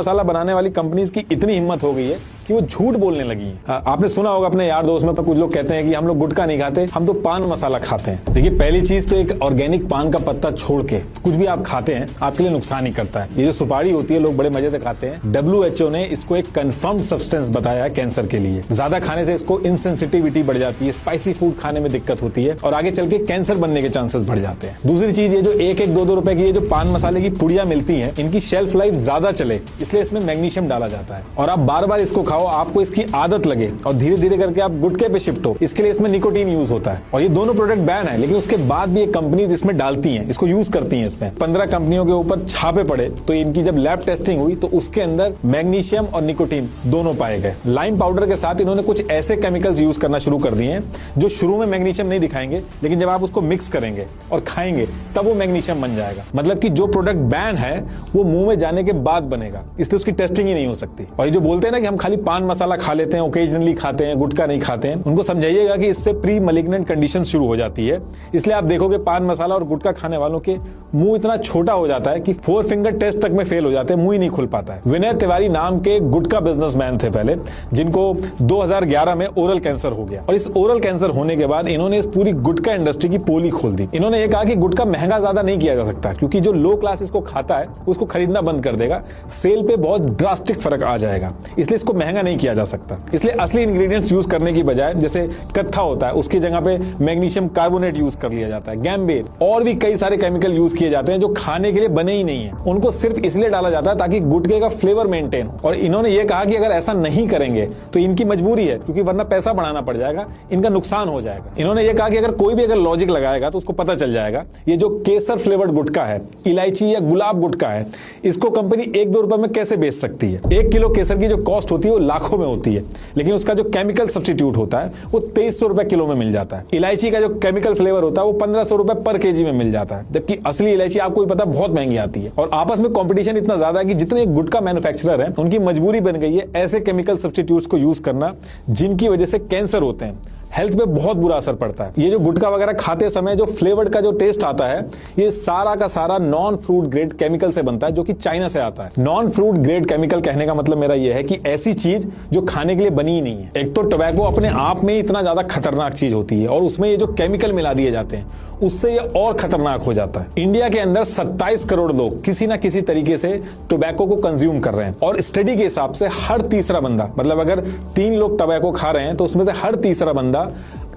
मसाला बनाने वाली कंपनीज की इतनी हिम्मत हो गई है कि वो झूठ बोलने लगी है। आपने सुना होगा अपने यार दोस्त में कुछ लोग कहते हैं कि हम लोग गुटखा नहीं खाते, हम तो पान मसाला खाते हैं। देखिए, पहली चीज तो एक ऑर्गेनिक पान का पत्ता छोड़ के कुछ भी आप खाते हैं आपके लिए नुकसान ही करता है। ये जो सुपारी होती है लोग बड़े मजे से खाते हैं। WHO ने इसको एक कंफर्म्ड सब्सटेंस बताया है कैंसर के लिए। ज्यादा खाने से इसको इंसेंसिटिविटी बढ़ जाती है, स्पाइसी फूड खाने में दिक्कत होती है और आगे चल के कैंसर बनने के चांसेस बढ़ जाते हैं। दूसरी चीज, ये जो 1-2 रुपए की ये जो पान मसाले की पुड़िया मिलती है, इनकी शेल्फ लाइफ ज्यादा चले इसलिए इसमें मैग्नीशियम डाला जाता है और आप बार बार इसको खाओ, आपको इसकी आदत लगे और धीरे धीरे करके आप गुटखे पे शिफ्ट हो, इसके लिए इसमें निकोटीन यूज होता है। और ये दोनों प्रोडक्ट बैन है, लेकिन उसके बाद भी ये कंपनीज इसमें डालती हैं, इसको यूज करती हैं। इसमें 15 कंपनियों के ऊपर छापे पड़े तो इनकी जब लैब टेस्टिंग हुई तो उसके अंदर मैग्नीशियम और निकोटीन दोनों पाए गए। लाइम पाउडर के साथ इन्होंने कुछ ऐसे केमिकल्स यूज करना शुरू कर दिए हैं जो शुरू में मैग्नीशियम नहीं दिखाएंगे, लेकिन जब आप उसको मिक्स करेंगे और खाएंगे तब वो मैग्नीशियम बन जाएगा। मतलब कि जो प्रोडक्ट बैन है वो मुंह में जाने के बाद बनेगा, इसलिए उसकी टेस्टिंग ही नहीं हो सकती। और ये जो बोलते हैं ना कि हम खाली पान मसाला खा लेते हैं, ओकेजनली खाते हैं, गुटखा नहीं खाते हैं, उनको समझाइएगा कि इससे प्री मैलिग्नेंट कंडीशन शुरू हो जाती है। इसलिए आप देखोगे पान मसाला और गुटखा खाने वालों के मुंह इतना छोटा हो जाता है कि 4 फिंगर टेस्ट तक में फेल हो जाते हैं, मुंह ही नहीं खुल पाता है। विनय तिवारी नाम के गुटखा बिजनेसमैन थे पहले, जिनको 2011 में ओरल कैंसर हो गया और इस ओरल कैंसर होने के बाद इन्होंने इस पूरी गुटखा इंडस्ट्री की पोली खोल दी। इन्होंने ये कहा कि गुटखा महंगा ज्यादा नहीं किया जा सकता, क्योंकि जो लो क्लास इसको खाता है उसको खरीदना बंद कर देगा, सेल पे बहुत ड्रास्टिक फर्क आ जाएगा, इसलिए इसको महंगा नहीं किया जा सकता। इसलिए असली इंग्रेडिएंट्स यूज करने की बजाय जैसे कत्था होता है उसकी जगह पे मैग्नीशियम कार्बोनेट यूज कर लिया जाता है, गैम्बेर और भी कई सारे केमिकल यूज किए जाते हैं जो खाने के लिए बने ही नहीं है। उनको सिर्फ इसलिए डाला जाता है ताकि गुटखे का फ्लेवर मेंटेन हो। और इन्होंने ये कहा कि अगर ऐसा नहीं करेंगे तो इनकी मजबूरी है, क्योंकि वरना पैसा बढ़ाना पड़ जाएगा, इनका नुकसान हो जाएगा। इन्होंने ये कहा कि अगर कोई भी अगर लॉजिक लगाएगा तो उसको पता चल जाएगा ये जो केसर फ्लेवर्ड गुटखा है, इलायची या गुलाब गुटखा है, इसको कंपनी 1-2 रुपए में कैसे बेच सकती है। 1 किलो केसर की जो कॉस्ट होती है वो लाखों में होती है, लेकिन उसका जो केमिकल सब्स्टिट्यूट होता है वो 2300 रुपए किलो में मिल जाता है। इलायची का जो केमिकल फ्लेवर होता है वो 1500 रुपए पर केजी में मिल जाता है, जबकि असली इलायची आपको भी पता बहुत महंगी आती है। और आपस में कंपटीशन इतना ज्यादा है कि जितने गुटखा मैन्युफैक्चरर हैं उनकी मजबूरी बन गई है ऐसे केमिकल सब्स्टिट्यूट्स को यूज करना जिनकी वजह से कैंसर होते हैं, हेल्थ पे बहुत बुरा असर पड़ता है। ये जो गुटखा वगैरह खाते समय जो फ्लेवर्ड का जो टेस्ट आता है ये सारा का सारा नॉन फ्रूट ग्रेड केमिकल से बनता है, जो कि चाइना से आता है। नॉन फ्रूट ग्रेड केमिकल कहने का मतलब मेरा ये है कि ऐसी चीज जो खाने के लिए बनी ही नहीं है। एक तो टोबैको अपने आप में इतना ज्यादा खतरनाक चीज होती है और उसमें ये जो केमिकल मिला दिए जाते हैं उससे ये और खतरनाक हो जाता है। इंडिया के अंदर 27 करोड़ लोग किसी ना किसी तरीके से टोबैको को कंज्यूम कर रहे हैं और स्टडी के हिसाब से हर तीसरा बंदा, मतलब अगर 3 लोग टोबैको खा रहे हैं तो उसमें से हर तीसरा बंदा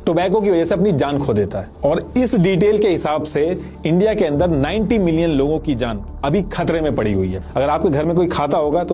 टोबैको की वजह से अपनी जान खो देता है। और इस डिटेल के हिसाब से इंडिया के अंदर 90 मिलियन लोगों की जान अभी खतरे में पड़ी हुई है। अगर आपके घर में कोई खाता होगा तो